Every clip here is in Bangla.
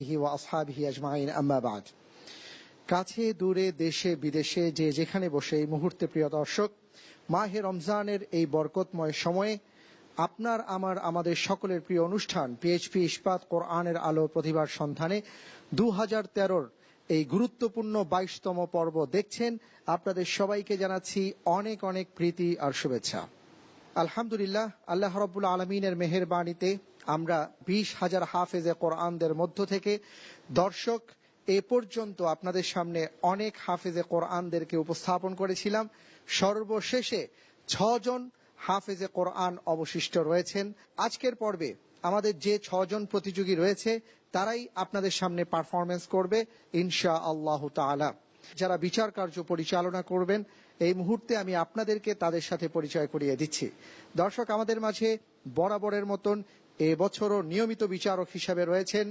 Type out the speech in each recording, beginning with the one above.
ওয়া আসহাবিহি আজমাইন আম্মা বাদ। কাছে দূরে দেশে বিদেশে যে যেখানে বসে এই মুহূর্তে প্রিয় দর্শক, মাহে রমজানের এই বরকতময় সময়ে আপনার আমাদের সকলের প্রিয় অনুষ্ঠান পিএইচপি ইস্পাত কোরআনের আলো প্রতিভার সন্ধানে 2013 এই গুরুত্বপূর্ণ 22তম পর্ব দেখছেন। আপনাদের সবাইকে জানাচ্ছি অনেক অনেক প্রীতি আর শুভেচ্ছা। আলহামদুলিল্লাহ, আল্লাহ রাব্বুল আলামিনের মেহেরবানিতে আমরা 20,000 হাফেজে কোরআনদের মধ্য থেকে দর্শক এ পর্যন্ত আপনাদের সামনে অনেক হাফেজে কোরআনদেরকে উপস্থাপন করেছিলাম। সর্বশেষে 6 জন হাফেজে কোরআন অবশিষ্ট রয়েছেন। আজকের পর্বে আমাদের যে 6 জন প্রতিযোগী রয়েছে তারাই আপনাদের সামনে পারফরমেন্স করবে ইনশাআল্লাহ তাআলা। যারা বিচার কার্য পরিচালনা করবেন এই মুহূর্তে আমি আপনাদেরকে তাদের সাথে পরিচয় করিয়ে দিচ্ছি। দর্শক, আমাদের মাঝে বরাবরের মতন এবছরও নিয়মিত বিচারক হিসেবে রয়েছেন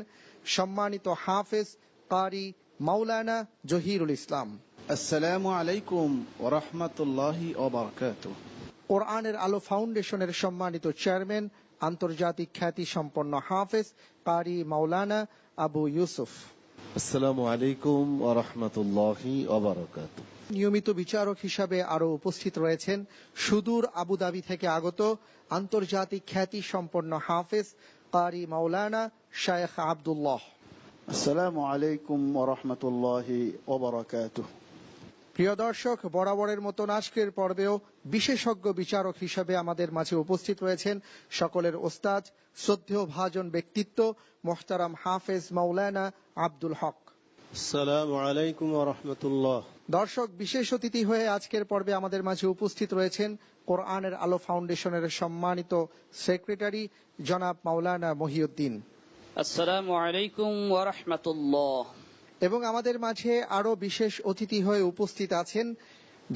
সম্মানিত হাফেজ কারি মাওলানা জহিরুল ইসলাম। আসসালামু আলাইকুম ওয়া রাহমাতুল্লাহি ওয়া বারাকাতুহু। কোরআনের আলো ফাউন্ডেশনের সম্মানিত চেয়ারম্যান, আন্তর্জাতিক খ্যাতি সম্পন্ন হাফেজ কারি মাওলানা আবু ইউসুফ। আসসালামু আলাইকুম ওয়া রাহমাতুল্লাহি ওয়া বারাকাতুহু। নিয়মিত বিচারক হিসাবে আরো উপস্থিত রয়েছেন সুদূর আবুধাবি থেকে আগত আন্তর্জাতিক খ্যাতি সম্পন্ন হাফেজ কারি মাওলানা শায়েখ আব্দুল্লাহ। আসসালামু আলাইকুম ওয়া রাহমাতুল্লাহি ওয়া বারাকাতুহু। প্রিয় দর্শক, বরাবরের মতন আজকের পর্বেও বিশেষজ্ঞ বিচারক হিসেবে আমাদের মাঝে উপস্থিত রয়েছেন সকলের ওস্তাদ, শ্রদ্ধেয় ভাজন ব্যক্তিত্ব মোহতারাম হাফেজ মাওলানা আব্দুল হক। আসসালামু আলাইকুম ওয়া রাহমাতুল্লাহ। দর্শক, বিশেষ অতিথি হয়ে আজকের পর্বে আমাদের মাঝে উপস্থিত রয়েছেন কোরআনের আলো ফাউন্ডেশনের সম্মানিত সেক্রেটারি জনাব মাওলানা মহিউদ্দিন। আসসালামু আলাইকুম ওয়া রাহমাতুল্লাহ। এবং আমাদের মাঝে আরো বিশেষ অতিথি হয়ে উপস্থিত আছেন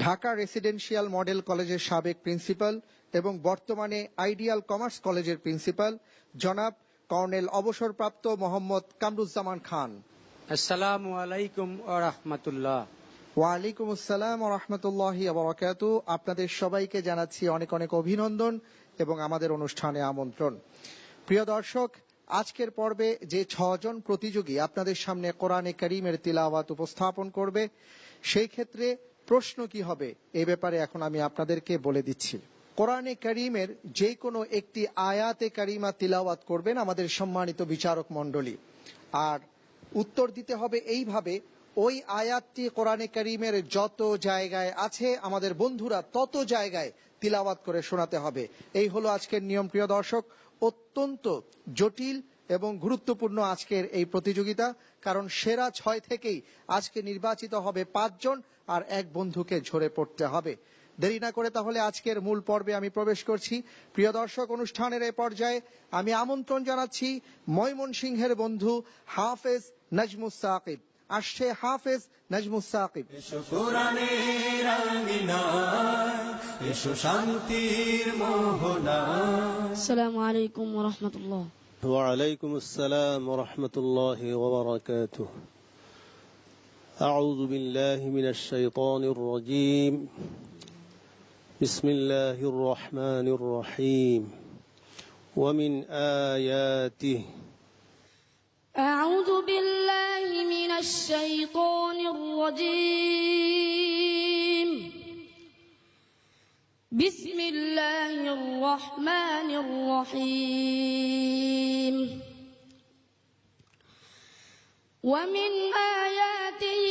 ঢাকা রেসিডেন্সিয়াল মডেল কলেজের সাবেক প্রিন্সিপাল এবং বর্তমানে আইডিয়াল কমার্স কলেজের প্রিন্সিপাল জনাব কর্নেল অবসরপ্রাপ্ত মোহাম্মদ কামরুজ্জামান খান। আসসালামু আলাইকুম ওয়া রাহমাতুল্লাহ। ওয়ালাইকুম আসসালাম ওয়া রাহমাতুল্লাহি ওয়া বারাকাতুহু। আপনাদের সবাইকে জানাচ্ছি অনেক অনেক অভিনন্দন এবং আমাদের অনুষ্ঠানে আমন্ত্রণ। প্রিয় দর্শক, আজকের পর্বে যে 6 জন প্রতিযোগী আপনাদের সামনে কোরআনে কারীমের তিলাওয়াত উপস্থাপন করবে, সেই ক্ষেত্রে প্রশ্ন কি হবে এই ব্যাপারে এখন আমি আপনাদেরকে বলে দিচ্ছি। কোরআনে কারীমের যে কোনো একটি আয়াতে কারিমা তিলাওয়াত করবেন আমাদের সম্মানিত বিচারক মণ্ডলী, আর উত্তর দিতে হবে এইভাবে, ওই আয়াতটি কোরআনে কারীমের যত জায়গায় আছে আমাদের বন্ধুরা তত জায়গায় তিলাওয়াত করে শোনাতে হবে। এই হলো আজকের নিয়ম। প্রিয় দর্শক, অত্যন্ত জটিল এবং গুরুত্বপূর্ণ আজকের এই প্রতিযোগিতা, কারণ সেরা 6 থেকেই আজকে নির্বাচিত হবে 5 জন, আর এক বন্ধুকে ঝরে পড়তে হবে। দেরি না করে তাহলে আজকের মূল পর্বে আমি প্রবেশ করছি। প্রিয় দর্শক, অনুষ্ঠানের এই পর্যায়ে আমি আমন্ত্রণ জানাচ্ছি ময়মনসিংহের বন্ধু হাফেজ নাজমুস সাকিব। আসছে হাফেজ নাজমুস সাকিব। এসো কোরআনের আমিনায়, এসো শান্তির মোহনায়। আসসালামু আলাইকুম ওয়া রাহমাতুল্লাহ। ওয়া আলাইকুম আসসালাম ওয়া রাহমাতুল্লাহি ওয়া বারাকাতুহু। আউযু বিল্লাহি মিনাশ শাইতানির রাজীম। বিসমিল্লাহির রহমানির রহিম। ওয়া মিন আয়াতিহি أعوذ بالله من الشيطان الرجيم. بسم الله الرحمن الرحيم. ومن آياته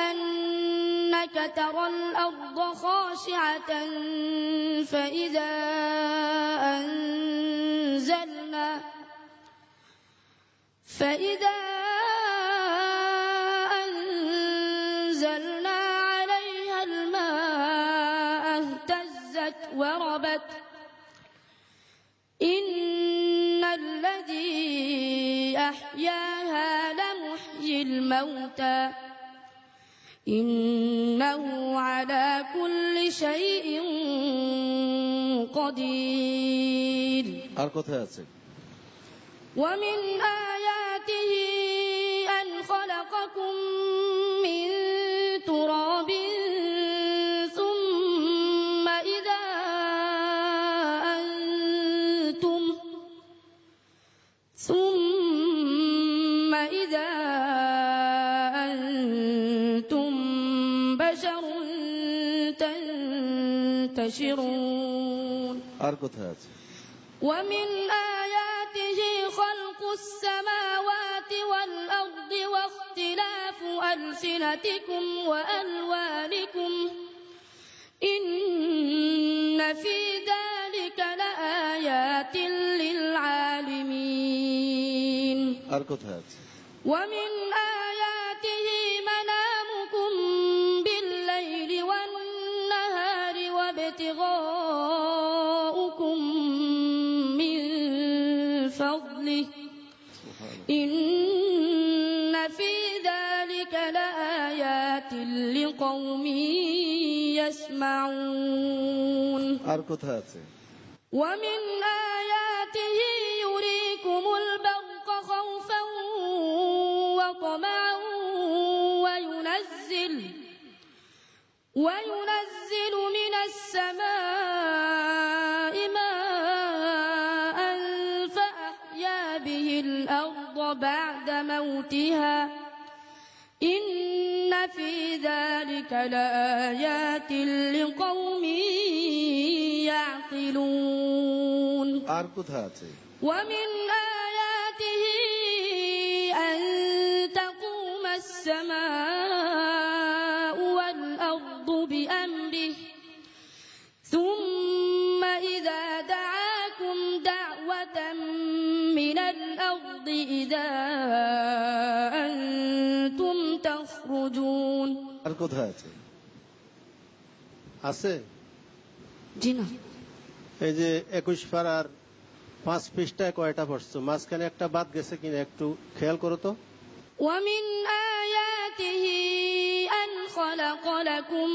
أنك ترى الأرض خاشعة فإذا أنزلنا عليها الماء اهتزت وربت إن الذي أحياها لمحيي الموتى إنه على كل شيء قدير. আর কোথায় আছে? ومن آياته أن خلقكم من تراب ثم إذا أنتم إذا أنتم بشر تنتشرون আর কোথায় আছে? ومن آياته خلق السماوات والأرض واختلاف ألسنتكم وألوانكم إن في ذلك لآيات للعالمين আর কোথায় আছে? ومن آياته منامكم بالليل والنهار وابتغاؤكم من فضله إن في ذلك لآيات لقوم يسمعون আর কোথায় আছে? ومن آياته يريكم البرق خوفا وطمعا وينزل من السماء ماء فأحيا به الأرض بعد موتها إن في ذلك لآيات لقوم يعقلون আর কোথায় আছে? ومن آياته أن تقوم السماء والأرض بأمره ثم إذا دعاكم دعوة من الأرض إذا أنتم تخرجون আর কোথায় আছে? আছে জিনা এই যে 21 পারার 5 পৃষ্ঠায় কয়টা পড়ছো? মাঝখানে একটা বাদ গেছে কিনা একটু খেয়াল করো তো। ومن آياته أن خلق لكم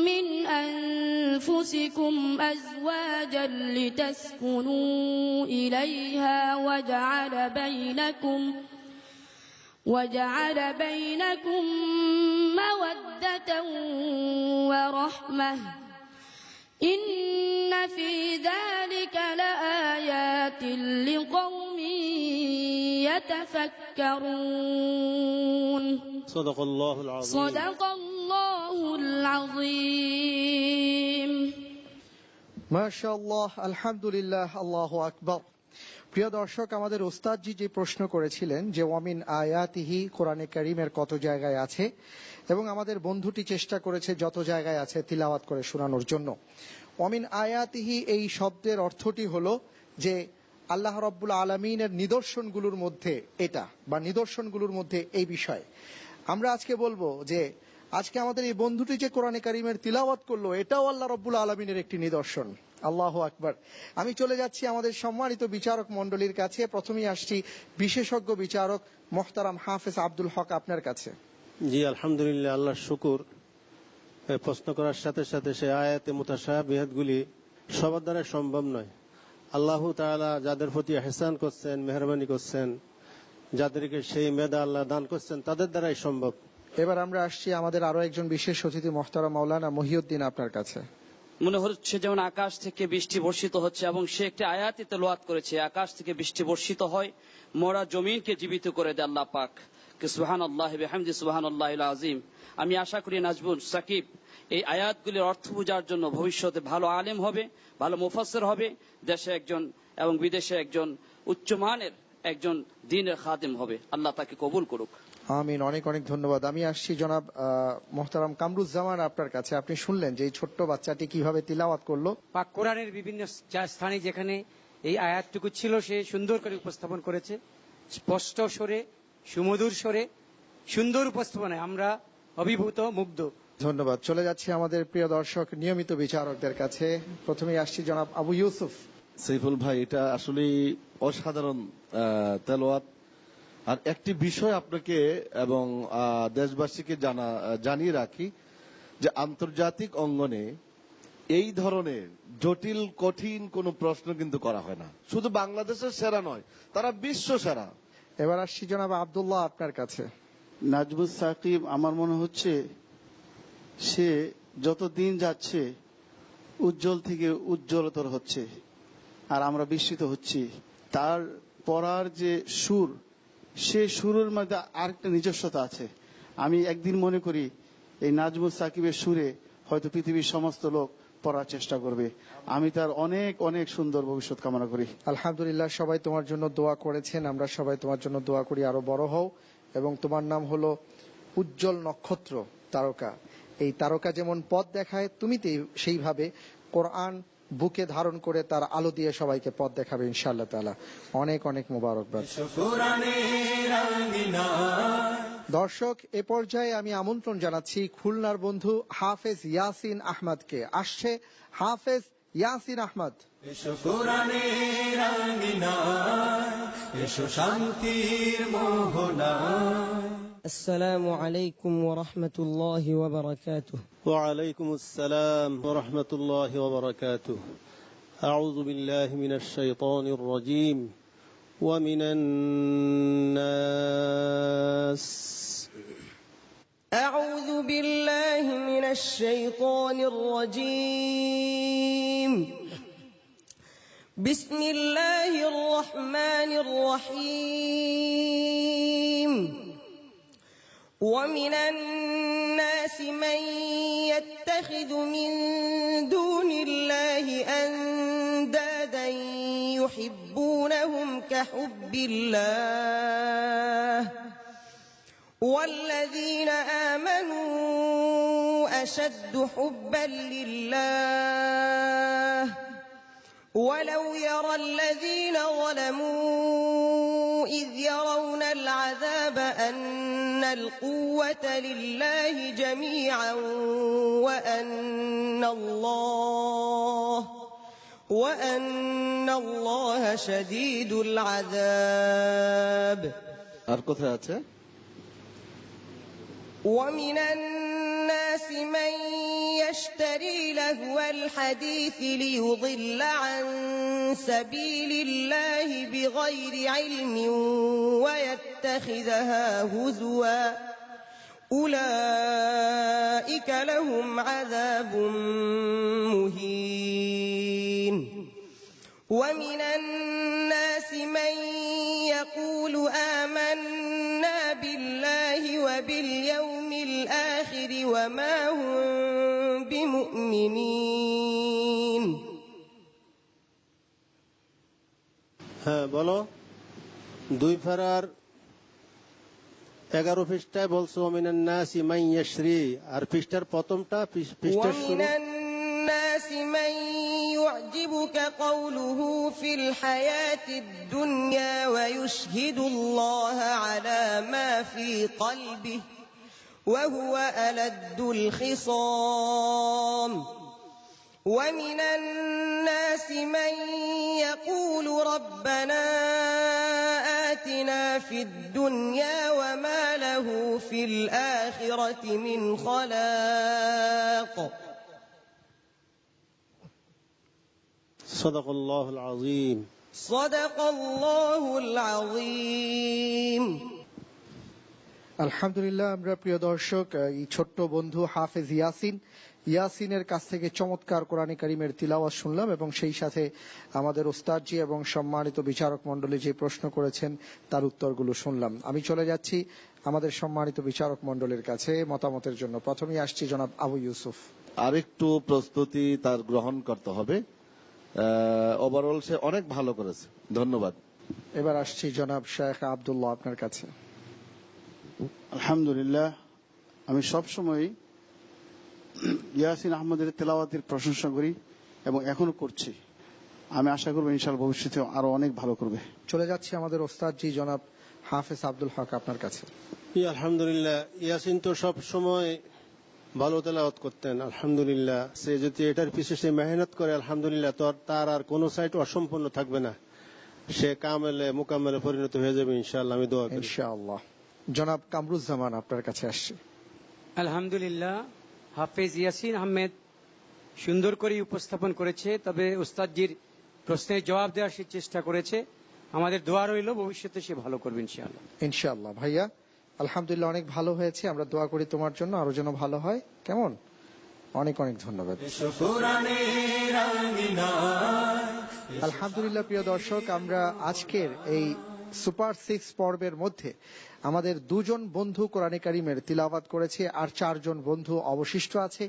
من أنفسكم أزواجا لتسكنوا إليها وجعل بينكم مودة ورحمة إن في ذلك لآيات لقوم يتفكرون صدق الله العظيم صدق الله العظيم মাশাআল্লাহ, আলহামদুলিল্লাহ, আল্লাহু আকবার। প্রিয় দর্শক, আমাদের ওস্তাদজি যে প্রশ্ন করেছিলেন যে ওয়ামিন আয়াতিহি কোরআনে কারীমের কত জায়গায় আছে, এবং আমাদের বন্ধুটি চেষ্টা করেছে যত জায়গায় আছে তিলাওয়াত করে শোনানোর জন্য। ওয়ামিন আয়াতিহি এই শব্দের অর্থটি হলো যে আল্লাহ রাব্বুল আলামিনের নিদর্শনগুলোর মধ্যে এটা, বা নিদর্শনগুলোর মধ্যে এই বিষয়। আমরা আজকে বলবো যে আজকে আমাদের এই বন্ধুটি যে কোরআনে কারীমের তিলাওয়াত করলো, এটাও আল্লাহ রাব্বুল আলামিনের একটি নিদর্শন। আল্লাহু আকবার। আমি চলে যাচ্ছি আমাদের সম্মানিত বিচারক মণ্ডলীর কাছে। প্রথমেই আসছি বিশেষজ্ঞ বিচারক মোহতারাম হাফেজ আব্দুল হক, আপনার কাছে। জি আলহামদুলিল্লাহ, আল্লাহর শুকর। প্রশ্ন করার সাথে সাথে সে আয়াতে মুতাশাবিহাতগুলি সবার দ্বারা সম্ভব নয়। আল্লাহ তাআলা যাদের প্রতি ইহসান করছেন, মেহরবানি করছেন, যাদেরকে সেই মেধা আল্লাহ দান করছেন, তাদের দ্বারাই সম্ভব। এবার আমরা আসছি আমাদের আরো একজন বিশেষ অতিথি মোহতারাম মাওলানা মহিউদ্দিন, আপনার কাছে। মনে হচ্ছে যেমন আকাশ থেকে বৃষ্টি বর্ষিত হচ্ছে, এবং সে একটি আয়াতে তেলাওয়াত করেছে, আকাশ থেকে বৃষ্টি বর্ষিত হয়, মরা জমিনকে জীবিত করে দেয় আল্লাহ পাক। সুবহানাল্লাহ বিহামদি সুবহানাল্লাহিল আযীম। আমি আশা করি নাজবুল সাকিব এই আয়াতগুলির অর্থ বোঝার জন্য ভবিষ্যতে ভালো আলেম হবে, ভালো মুফাসসির হবে, দেশে একজন এবং বিদেশে একজন উচ্চমানের একজন দ্বীনের খাদেম হবে। আল্লাহ তাকে কবুল করুক। আমিন। অনেক অনেক ধন্যবাদ। আমি আসছি জনাব মোহতারাম কামরুজ্জামান, আপনার কাছে। আপনি শুনলেন যে এই ছোট্ট বাচ্চাটি কিভাবে তিলাওয়াত করলো। পাক কোরআনের বিভিন্ন স্থানে যেখানে এই আয়াতটুকু ছিল সে সুন্দর করে উপস্থাপন করেছে, স্পষ্ট স্বরে, সুমধুর স্বরে, সুন্দর উপস্থাপনায় আমরা অভিভূত, মুগ্ধ। ধন্যবাদ। চলে যাচ্ছি আমাদের প্রিয় দর্শক নিয়মিত বিচারকদের কাছে। প্রথমেই আসছি জনাব আবু ইউসুফ। সাইফুল ভাই, এটা আসলে অসাধারণ তেলাওয়াত। আর একটি বিষয় আপনাকে এবং দেশবাসীকে জানিয়ে রাখি যে আন্তর্জাতিক অঙ্গনে এই ধরনের জটিল কঠিন কোনো প্রশ্ন কিন্তু করা হয় না। শুধু বাংলাদেশের সেরা নয়, তারা বিশ্ব সেরা। এবার আসছি জনাব আব্দুল্লাহ, আপনার কাছে। নাজবুল সাকিব, আমার মনে হচ্ছে সে যত দিন যাচ্ছে উজ্জ্বল থেকে উজ্জ্বলতর হচ্ছে, আর আমরা বিস্মিত হচ্ছি। তার পড়ার যে সুর সে সুরের মধ্যে আরেকটা নিজস্বতা আছে। আমি একদিন মনে করি এই নাজমুল সাকিবের সুরে হয়তো পৃথিবীর সমস্ত লোক পড়ার চেষ্টা করবে। আমি তার অনেক অনেক সুন্দর ভবিষ্যৎ কামনা করি। আলহামদুলিল্লাহ, সবাই তোমার জন্য দোয়া করেছেন, আমরা সবাই তোমার জন্য দোয়া করি আরো বড় হও। এবং তোমার নাম হলো উজ্জ্বল নক্ষত্র, তারকা। এই তারকা যেমন পথ দেখায়, তুমি সেইভাবে কোরআন বুকে ধারণ করে তার আলো দিয়ে সবাইকে পথ দেখাবে ইনশাআল্লাহ তাআলা। অনেক অনেক মোবারকবাদ। দর্শক, এ পর্যায়ে আমি আমন্ত্রণ জানাচ্ছি খুলনার বন্ধু হাফেজ ইয়াসিন আহমদকে। আসছে হাফেজ ইয়াসিন আহমদ। এসো কোরআনের আঙিনায়, এসো শান্তির মোহনায়। السلام عليكم ورحمة الله وبركاته. وعليكم السلام ورحمة الله وبركاته. أعوذ بالله من الشيطان الرجيم. ومن الناس أعوذ بالله من الشيطان الرجيم. بسم الله الرحمن الرحيم. ومن الناس من يتخذ من دون الله أندادا يحبونهم كحب الله والذين آمنوا أشد حبا لله ولو يرى الذين ظلموا إذ يرون العذاب أن القوة لله جميعا وأن الله شديد العذاب. আর কোথায় আছে? ومن الناس من يشتري لهو الحديث ليضل عن سبيل الله بغير علم ويتخذها هزوا أولئك لهم عذاب مهين. ومن الناس من يقول آمنا بالله وباليوم الآخر وما هم بمؤمنين. হ্যাঁ বলো। 2 পারার 11 পৃষ্ঠায় বলছো মিনান নাসি মান ইয়াশরি, আর পৃষ্ঠার প্রথমটা পৃষ্ঠার শুরু। ومن الناس من يعجبك قوله في الحياة الدنيا ويشهد الله على ما في قلبه وهو ألد الخصام. ومن الناس من يقول ربنا آتنا في الدنيا وما له في الآخرة من خلاق. صدق الله العظيم. صدق الله العظيم. আলহামদুলিল্লাহ, আমরা প্রিয় দর্শক এই ছোট্ট বন্ধু হাফেজ ইয়াসিনের কাছ থেকে চমৎকার কোরআনে কারিমের তিলাওয়াত শুনলাম এবং সেই সাথে আমাদের ওস্তাদজি এবং সম্মানিত বিচারক মণ্ডলী যে প্রশ্ন করেছেন তার উত্তরগুলো শুনলাম। আমি চলে যাচ্ছি আমাদের সম্মানিত বিচারক মণ্ডলীর কাছে মতামতের জন্য। প্রথমেই আসছি জনাব আবু ইউসুফ। আরেকটু প্রস্তুতি তার গ্রহণ করতে হবে। ওভারঅল সে অনেক ভালো করেছে, ধন্যবাদ। এবার আসছি জনাব শেখ আব্দুল্লাহ, আপনার কাছে। আলহামদুলিল্লাহ, আমি সবসময় ইয়াসিন আহমদের তেলাওয়াতের প্রশংসা করি এবং এখনো করছি। আমি আশা করবো ইনশাআল্লাহ ভবিষ্যতে আরো অনেক ভালো করবে। চলে যাচ্ছি আমাদের ওস্তাদজি জনাব হাফেজ আব্দুল হক, আপনার কাছে। আলহামদুলিল্লাহ, ইয়াসিন তো সব সময় ভালো তেলাওয়াত করতেন। আলহামদুলিল্লাহ, সে যদি এটার পিছনে সে মেহনত করে আলহামদুলিল্লাহ তার আর কোনো সাইট অসম্পূর্ণ থাকবে না, সে কামেলে মুকামেলে পরিণত হয়ে যাবে ইনশাআল্লাহ, আমি দোয়া করি। ইনশাআল্লাহ। জনাব কামরুজ্জামান, আপনার কাছে আসছে। আলহামদুলিল্লাহ, হাফেজ ইয়াসিন আহমেদ সুন্দর করে উপস্থাপন করেছে, তবে উস্তাদজির প্রশ্নের জবাব দেওয়ার সে চেষ্টা করেছে। আমাদের দোয়া রইল ভবিষ্যতে সে ভালো করবে ইনশাআল্লাহ। ইনশাআল্লাহ। ভাইয়া আলহামদুলিল্লাহ, অনেক ভালো হয়েছে, আমরা দোয়া করি তোমার জন্য আরো যেন ভালো হয়। কেমন? অনেক অনেক ধন্যবাদ। আলহামদুলিল্লাহ, প্রিয় দর্শক, আমরা আজকের এই সুপার 6 পর্বের মধ্যে আমাদের 2 জন বন্ধু কোরআনে কারিমের তিলাওয়াত করেছে, আর 4 জন বন্ধু অবশিষ্ট আছে।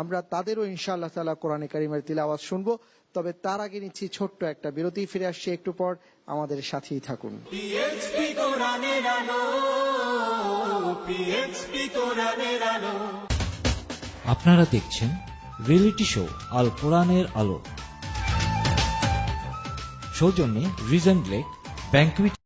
আমরা তাদেরও ইনশাআল্লাহ তাআলা কোরআনে কারিমের তিলাওয়াত শুনবো। তবে তার আগে নিচ্ছি ছোট্ট একটা বিরতি, ফিরে আসছি একটু পর, আমাদের সাথেই থাকুন। পিএইচপি কোরআনের আলো, পিএইচপি কোরআনের আলো। আপনারা দেখছেন রিয়েলিটি শো আল কোরআনের আলো। সৌজন্যে রিজেন্ট লেক ব্যাংকুয়েট